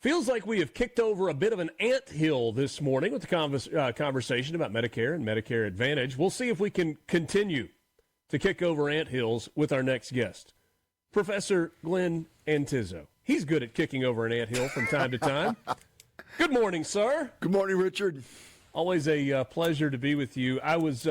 Feels like we have kicked over a bit of an anthill this morning with the conversation about Medicare and Medicare Advantage. We'll see if we can continue to kick over anthills with our next guest, Professor Glenn Antizzo. He's good at kicking over an anthill from time to time. Good morning, sir. Good morning, Richard. Always a pleasure to be with you. I was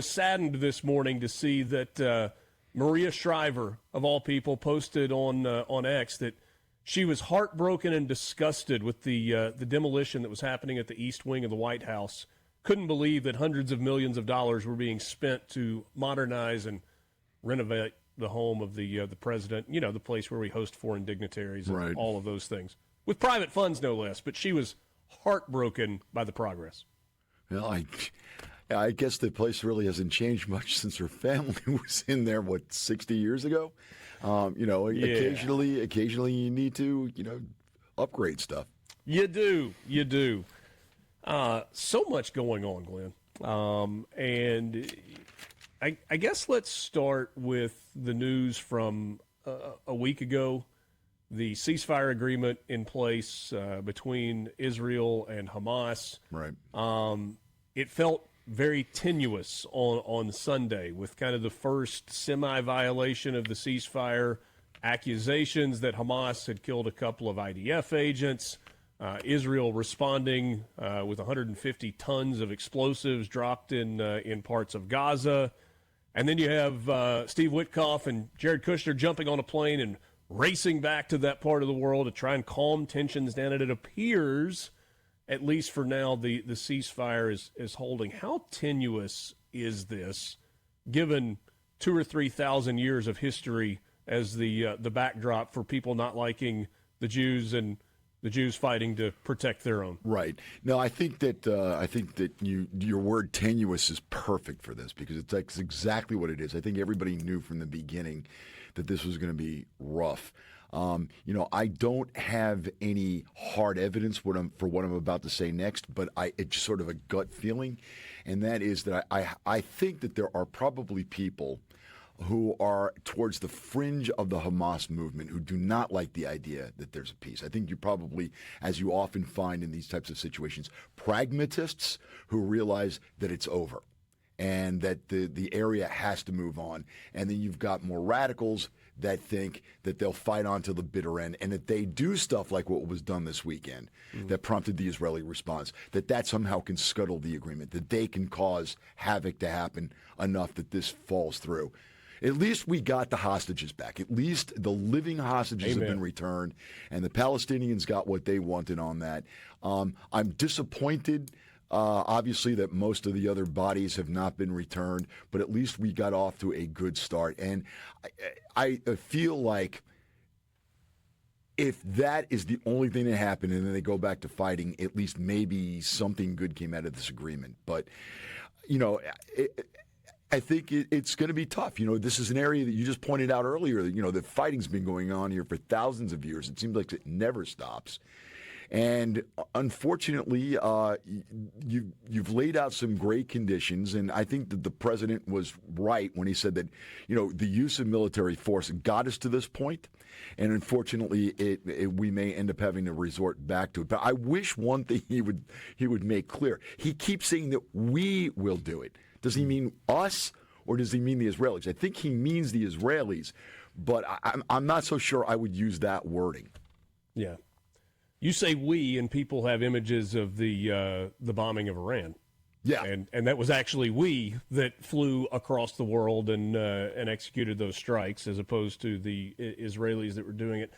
saddened this morning to see that Maria Shriver, of all people, posted on X that she was heartbroken and disgusted with the demolition that was happening at the East Wing of the White House. Couldn't believe that hundreds of millions of dollars were being spent to modernize and renovate the home of the president, you know, the place where we host foreign dignitaries and right. all of those things, with private funds no less. But she was heartbroken by the progress. Well, I guess the place really hasn't changed much since her family was in there, 60 years ago? Occasionally you need to, upgrade stuff. You do. So much going on, Glenn. And I guess let's start with the news from a week ago. The ceasefire agreement in place between Israel and Hamas. Right. It felt very tenuous on Sunday with kind of the first semi-violation of the ceasefire, accusations that Hamas had killed a couple of IDF agents, Israel responding with 150 tons of explosives dropped in parts of Gaza. And then you have Steve Witkoff and Jared Kushner jumping on a plane and racing back to that part of the world to try and calm tensions down. And it appears, at least for now, the ceasefire is holding. How tenuous is this, given 2,000 or 3,000 years of history as the backdrop for people not liking the Jews and the Jews fighting to protect their own? Right. No, I think that your word tenuous is perfect for this, because it's exactly what it is. I think everybody knew from the beginning that this was going to be rough. I don't have any hard evidence for what I'm about to say next, but it's sort of a gut feeling, and that is that I think that there are probably people who are towards the fringe of the Hamas movement who do not like the idea that there's a peace. I think you probably, as you often find in these types of situations, pragmatists who realize that it's over and that the area has to move on. And then you've got more radicals that think that they'll fight on to the bitter end, and that they do stuff like what was done this weekend that prompted the Israeli response, that somehow can scuttle the agreement, that they can cause havoc to happen enough that this falls through. At least we got the hostages back. At least the living hostages have been returned, and the Palestinians got what they wanted on that. I'm disappointed, obviously, that most of the other bodies have not been returned, but at least we got off to a good start. And I feel like if that is the only thing that happened and then they go back to fighting, at least maybe something good came out of this agreement. But, I think it's going to be tough. This is an area that you just pointed out earlier. The fighting's been going on here for thousands of years. It seems like it never stops. And unfortunately, you've laid out some great conditions, and I think that the president was right when he said that, the use of military force got us to this point, and unfortunately, we may end up having to resort back to it. But I wish one thing he would make clear. He keeps saying that we will do it. Does he mean us, or does he mean the Israelis? I think he means the Israelis, but I'm not so sure I would use that wording. Yeah. You say we, and people have images of the bombing of Iran. Yeah. And that was actually we that flew across the world and executed those strikes, as opposed to the Israelis that were doing it.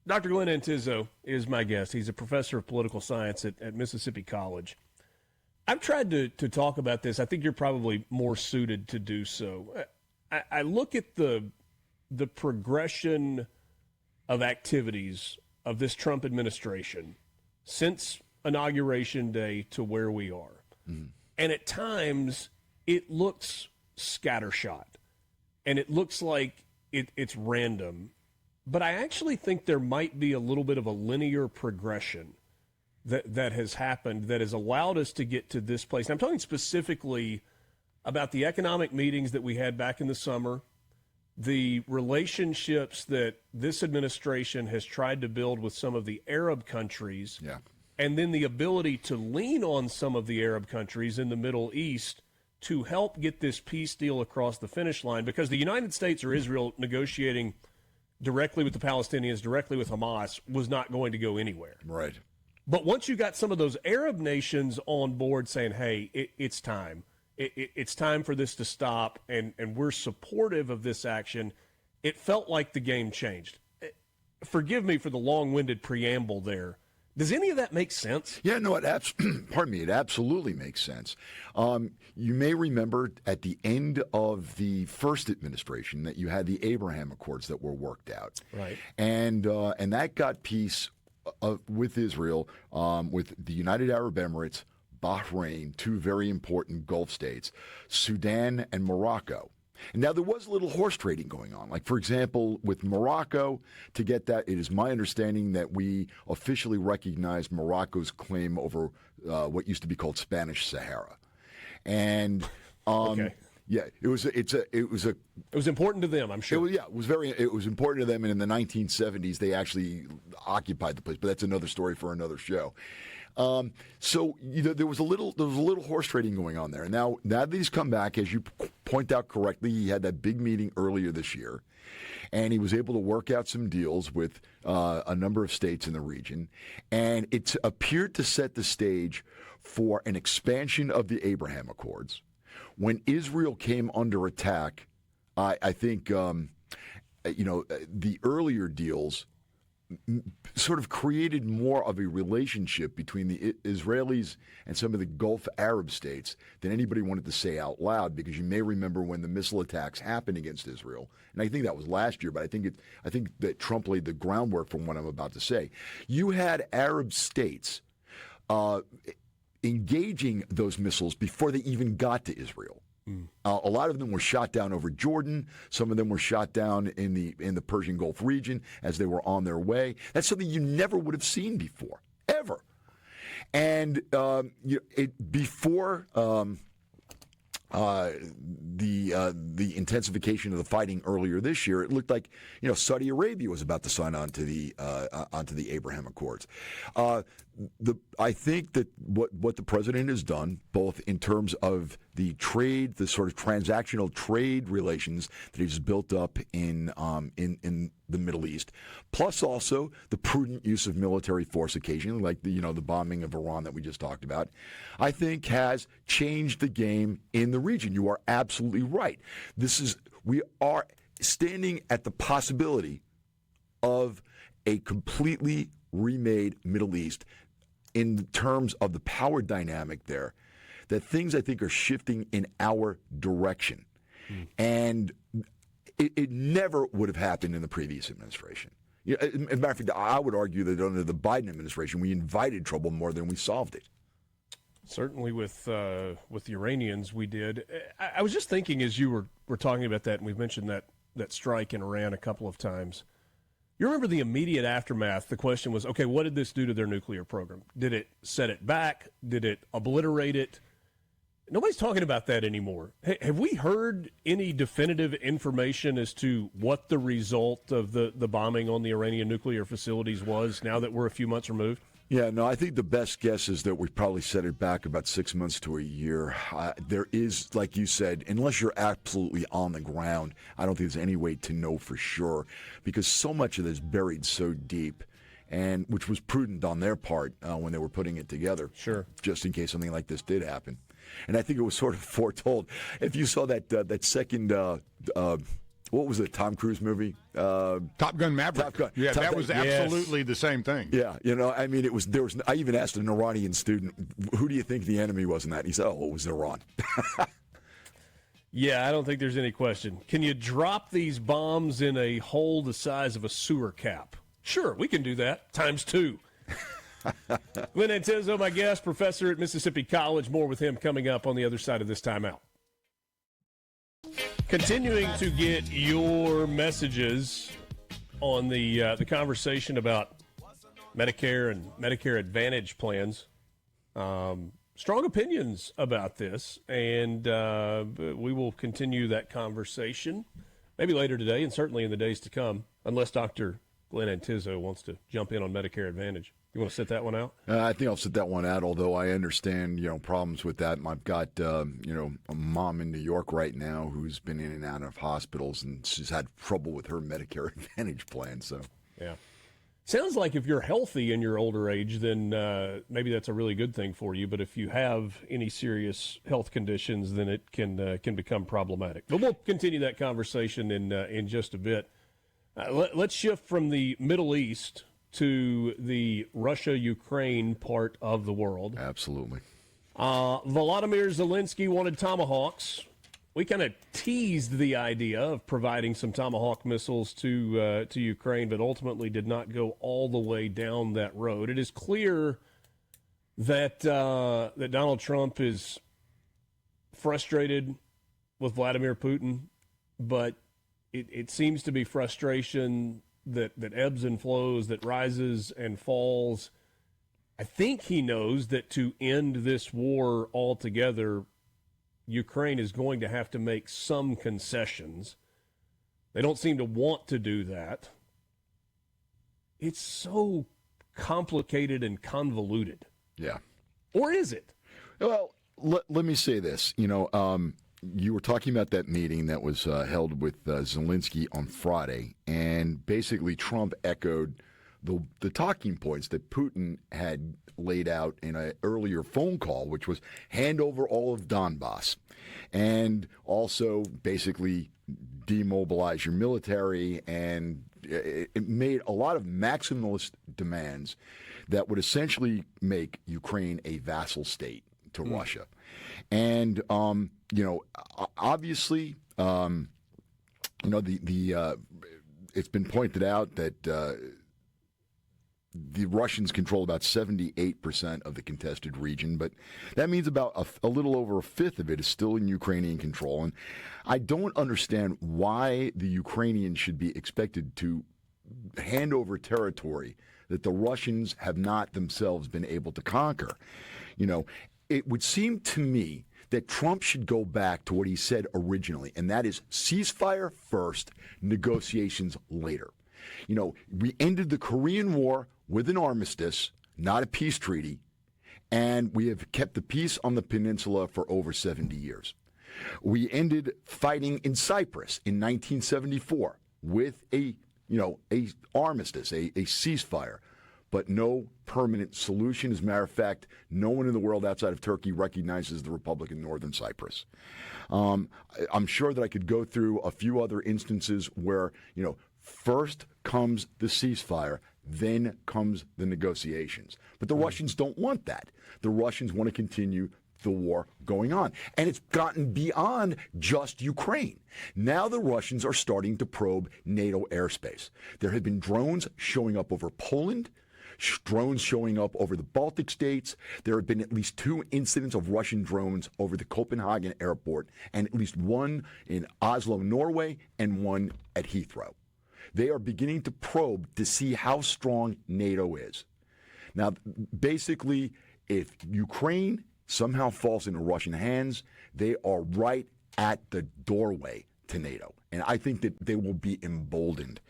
Dr. Glenn Antizzo is my guest. He's a professor of political science at Mississippi College. I've tried to talk about this. I think you're probably more suited to do so. I look at the progression of activities of this Trump administration since Inauguration Day to where we are. Mm. And at times, it looks scattershot. And it looks like it's random. But I actually think there might be a little bit of a linear progression that has happened that has allowed us to get to this place. And I'm talking specifically about the economic meetings that we had back in the summer, the relationships that this administration has tried to build with some of the Arab countries, Yeah. and then the ability to lean on some of the Arab countries in the Middle East to help get this peace deal across the finish line, because the United States or Israel negotiating directly with the Palestinians, directly with Hamas, was not going to go anywhere. Right. But once you got some of those Arab nations on board saying, hey, it's time. It's time for this to stop, and we're supportive of this action, it felt like the game changed. Forgive me for the long-winded preamble there. Does any of that make sense? Yeah, no, pardon me, it absolutely makes sense. You may remember at the end of the first administration that you had the Abraham Accords that were worked out. Right. And that got peace with Israel, with the United Arab Emirates, Bahrain, two very important Gulf states, Sudan and Morocco. And now there was a little horse trading going on. Like, for example, with Morocco, to get that, it is my understanding that we officially recognized Morocco's claim over what used to be called Spanish Sahara. And Okay. yeah, it was important to them, I'm sure. it was important to them, and in the 1970s they actually occupied the place. But that's another story for another show. So there was a little horse trading going on there. And now that he's come back, as you point out correctly, he had that big meeting earlier this year, and he was able to work out some deals with a number of states in the region, and it appeared to set the stage for an expansion of the Abraham Accords. When Israel came under attack, I think the earlier deals sort of created more of a relationship between the Israelis and some of the Gulf Arab states than anybody wanted to say out loud, because you may remember when the missile attacks happened against Israel, and I think that was last year, but I think that Trump laid the groundwork for what I'm about to say. You had Arab states engaging those missiles before they even got to Israel. A lot of them were shot down over Jordan. Some of them were shot down in the Persian Gulf region as they were on their way. That's something you never would have seen before, ever. And before the intensification of the fighting earlier this year, it looked like Saudi Arabia was about to sign on to the Abraham Accords. I think that what the president has done, both in terms of the trade, the sort of transactional trade relations that he's built up in the Middle East, plus also the prudent use of military force occasionally, like the bombing of Iran that we just talked about, I think has changed the game in the region. You are absolutely right. We are standing at the possibility of a completely remade Middle East in terms of the power dynamic there, that things I think are shifting in our direction. And it never would have happened in the previous administration. As a matter of fact, I would argue that under the Biden administration, we invited trouble more than we solved it. Certainly with the Iranians, we did. I was just thinking as you were talking about that, and we've mentioned that strike in Iran a couple of times. You remember the immediate aftermath. The question was, okay, what did this do to their nuclear program? Did it set it back? Did it obliterate it? Nobody's talking about that anymore. Have we heard any definitive information as to what the result of the bombing on the Iranian nuclear facilities was now that we're a few months removed? Yeah, no, I think the best guess is that we probably set it back about 6 months to a year. There is, like you said, unless you're absolutely on the ground, I don't think there's any way to know for sure, because so much of this is buried so deep, and which was prudent on their part when they were putting it together. Sure. Just in case something like this did happen. And I think it was sort of foretold. If you saw that second, what was it, Tom Cruise movie? Top Gun Maverick. Top Gun. Yeah, that was absolutely Yes. the same thing. Yeah, I mean, I even asked an Iranian student, who do you think the enemy was in that? And he said, it was Iran. Yeah, I don't think there's any question. Can you drop these bombs in a hole the size of a sewer cap? Sure, we can do that, times 2. Glenn Antizzo, my guest, professor at Mississippi College. More with him coming up on the other side of this timeout. Continuing to get your messages on the conversation about Medicare and Medicare Advantage plans. Strong opinions about this, and we will continue that conversation maybe later today and certainly in the days to come, unless Dr. Glenn Antizzo wants to jump in on Medicare Advantage. You want to sit that one out? I think I'll sit that one out, although I understand, problems with that. I've got, a mom in New York right now who's been in and out of hospitals, and she's had trouble with her Medicare Advantage plan. So, yeah. Sounds like if you're healthy in your older age, then maybe that's a really good thing for you. But if you have any serious health conditions, then it can become problematic. But we'll continue that conversation in just a bit. Let's shift from the Middle East to the Russia-Ukraine part of the world. absolutely. Volodymyr Zelensky wanted Tomahawks. We kind of teased the idea of providing some Tomahawk missiles to Ukraine, but ultimately did not go all the way down that road. It is clear that that Donald Trump is frustrated with Vladimir Putin, but it seems to be frustration that ebbs and flows, that rises and falls. I think he knows that to end this war altogether, Ukraine is going to have to make some concessions. They don't seem to want to do that. It's so complicated and convoluted. Yeah. Or is it? Well, let me say this. You were talking about that meeting that was held with Zelensky on Friday, and basically Trump echoed the talking points that Putin had laid out in an earlier phone call, which was hand over all of Donbass and also basically demobilize your military, and it made a lot of maximalist demands that would essentially make Ukraine a vassal state to Russia. And, obviously, it's been pointed out that the Russians control about 78% of the contested region, but that means about a little over a fifth of it is still in Ukrainian control. And I don't understand why the Ukrainians should be expected to hand over territory that the Russians have not themselves been able to conquer. It would seem to me that Trump should go back to what he said originally, and that is ceasefire first, negotiations later. We ended the Korean War with an armistice, not a peace treaty, and we have kept the peace on the peninsula for over 70 years. We ended fighting in Cyprus in 1974 with a armistice, a ceasefire, but no permanent solution. As a matter of fact, no one in the world outside of Turkey recognizes the Republic of Northern Cyprus. I'm sure that I could go through a few other instances where, first comes the ceasefire, then comes the negotiations. But the Russians don't want that. The Russians want to continue the war going on. And it's gotten beyond just Ukraine. Now the Russians are starting to probe NATO airspace. There have been drones showing up over Poland, drones showing up over the Baltic states. There have been at least 2 incidents of Russian drones over the Copenhagen airport, and at least one in Oslo, Norway, and one at Heathrow. They are beginning to probe to see how strong NATO is. Now, basically, if Ukraine somehow falls into Russian hands, they are right at the doorway to NATO. And I think that they will be emboldened.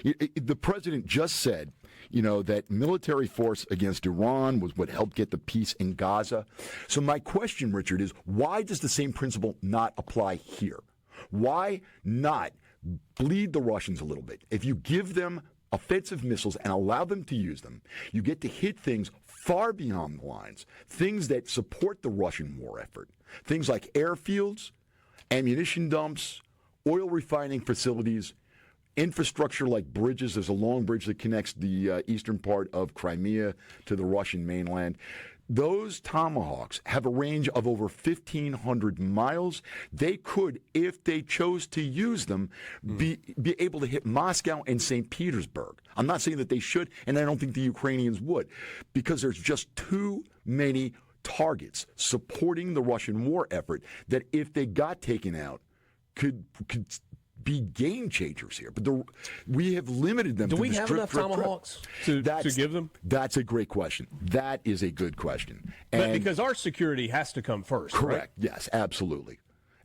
The president just said, that military force against Iran was what helped get the peace in Gaza. So my question, Richard, is why does the same principle not apply here? Why not bleed the Russians a little bit? If you give them offensive missiles and allow them to use them, you get to hit things far beyond the lines, things that support the Russian war effort, things like airfields, ammunition dumps, oil refining facilities, infrastructure like bridges. There's a long bridge that connects the eastern part of Crimea to the Russian mainland. Those Tomahawks have a range of over 1,500 miles. They could, if they chose to use them, be able to hit Moscow and St. Petersburg. I'm not saying that they should, and I don't think the Ukrainians would, because there's just too many targets supporting the Russian war effort that if they got taken out could be game changers here. But we have limited them. Do to we have enough Tomahawks to give them? That's a great question. That is a good question. And because our security has to come first. Correct. Right? Yes, absolutely.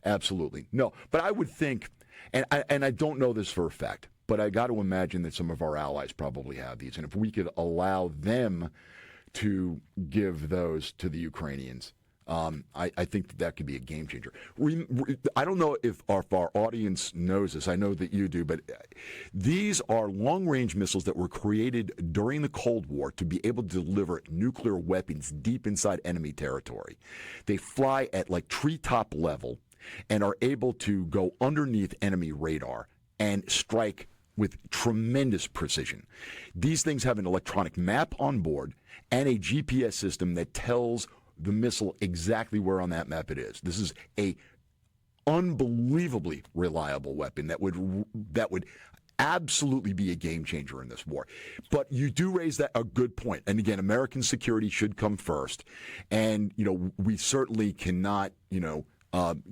Absolutely. No, but I would think and I don't know this for a fact, but I got to imagine that some of our allies probably have these. And if we could allow them to give those to the Ukrainians, I think that could be a game changer. I don't know if our audience knows this. I know that you do, but these are long-range missiles that were created during the Cold War to be able to deliver nuclear weapons deep inside enemy territory. They fly at like treetop level and are able to go underneath enemy radar and strike with tremendous precision. These things have an electronic map on board and a GPS system that tells the missile exactly where on that map it is. This is a unbelievably reliable weapon that would absolutely be a game changer in this war. But you do raise a good point. And again, American security should come first. And we certainly cannot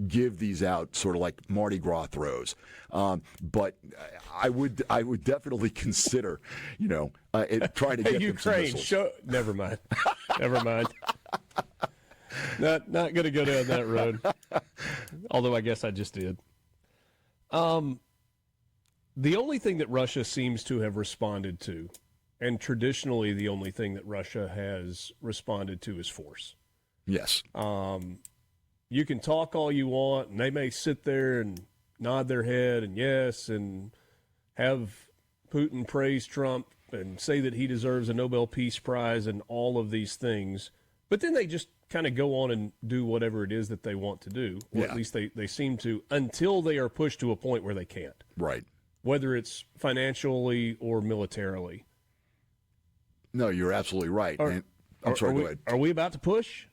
give these out sort of like Mardi Gras throws. But I would definitely consider trying to get Ukraine, them some missiles. Never mind. Never mind. Not going to go down that road. Although I guess I just did. The only thing that Russia seems to have responded to, and traditionally the only thing that Russia has responded to, is force. Yes. You can talk all you want, and they may sit there and nod their head and yes, and have Putin praise Trump and say that he deserves a Nobel Peace Prize and all of these things. But then they just kind of go on and do whatever it is that they want to do, or at least they seem to, until they are pushed to a point where they can't. Right. Whether it's financially or militarily. No, you're absolutely right. I'm sorry, go ahead. Are we about to push?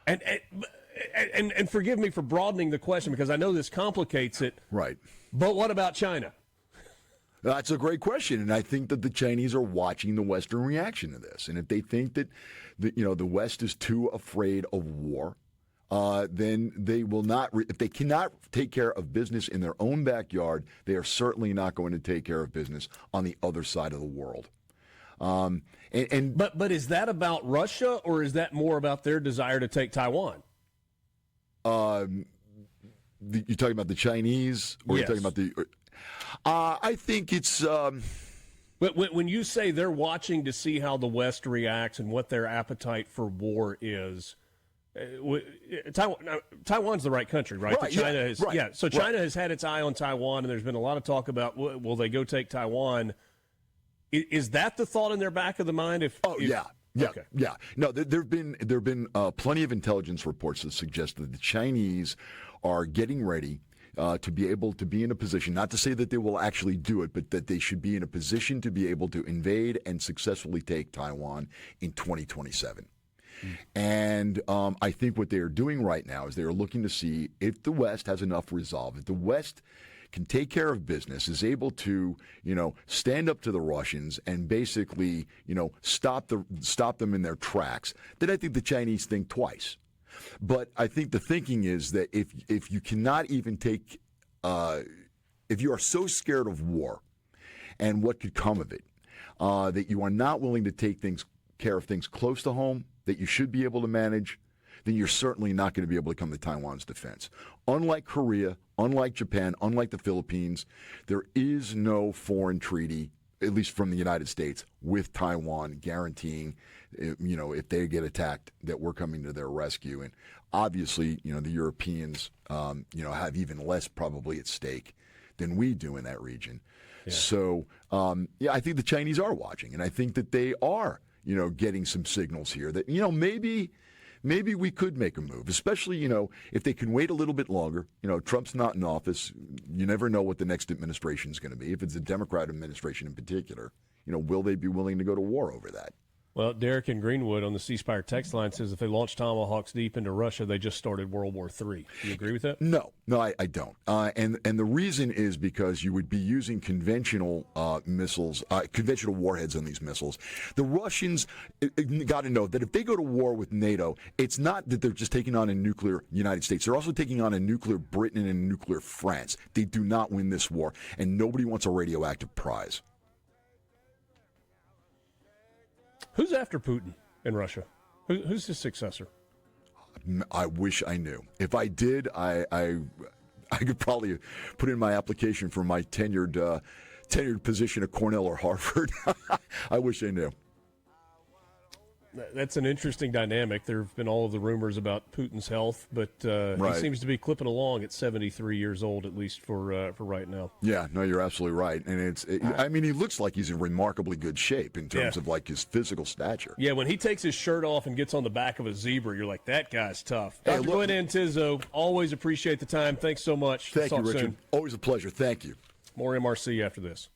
And forgive me for broadening the question because I know this complicates it. Right. But what about China? That's a great question, and I think that the Chinese are watching the Western reaction to this. And if they think that the West is too afraid of war, then they will not. If they cannot take care of business in their own backyard, they are certainly not going to take care of business on the other side of the world. But is that about Russia, or is that more about their desire to take Taiwan? You're talking about the Chinese, or yes. You're talking about the? I think it's. But when you say they're watching to see how the West reacts and what their appetite for war is, Taiwan's the right country, right? Right, China yeah, has, right, yeah. So China right. has had its eye on Taiwan, and there's been a lot of talk about will they go take Taiwan? Is that the thought in their back of the mind? Yeah. Okay. Yeah. No, there've been plenty of intelligence reports that suggest that the Chinese are getting ready to be able to be in a position, not to say that they will actually do it, but that they should be in a position to be able to invade and successfully take Taiwan in 2027. And I think what they are doing right now is they are looking to see if the West has enough resolve, if the West can take care of business, is able to, stand up to the Russians and basically, stop them in their tracks, then I think the Chinese think twice. But I think the thinking is that if you cannot even take, if you are so scared of war and what could come of it, that you are not willing to take care of things close to home that you should be able to manage, then you're certainly not going to be able to come to Taiwan's defense. Unlike Korea, unlike Japan, unlike the Philippines, there is no foreign treaty, at least from the United States, with Taiwan guaranteeing, if they get attacked, that we're coming to their rescue. And obviously, the Europeans, have even less probably at stake than we do in that region. Yeah. So, I think the Chinese are watching, and I think that they are, getting some signals here that, maybe we could make a move, especially, if they can wait a little bit longer. Trump's not in office. You never know what the next administration is going to be. If it's a Democrat administration in particular, will they be willing to go to war over that? Well, Derek in Greenwood on the C Spire text line says if they launch Tomahawks deep into Russia, they just started World War III. Do you agree with that? No, I don't. And the reason is because you would be using conventional missiles, conventional warheads on these missiles. The Russians got to know that if they go to war with NATO, it's not that they're just taking on a nuclear United States. They're also taking on a nuclear Britain and a nuclear France. They do not win this war, and nobody wants a radioactive prize. Who's after Putin in Russia? Who's his successor? I wish I knew. If I did, I I could probably put in my application for my tenured position at Cornell or Harvard. I wish I knew. That's an interesting dynamic. There have been all of the rumors about Putin's health, but Right. he seems to be clipping along at 73 years old, at least for right now. Yeah, no, you're absolutely right. And I mean, he looks like he's in remarkably good shape in terms of like his physical stature. Yeah, when he takes his shirt off and gets on the back of a zebra, you're like, that guy's tough. Hey, Dr. look- Glenn Antizzo, always appreciate the time. Thanks so much. Thank you, Talk Richard. soon. Always a pleasure. Thank you. More MRC after this.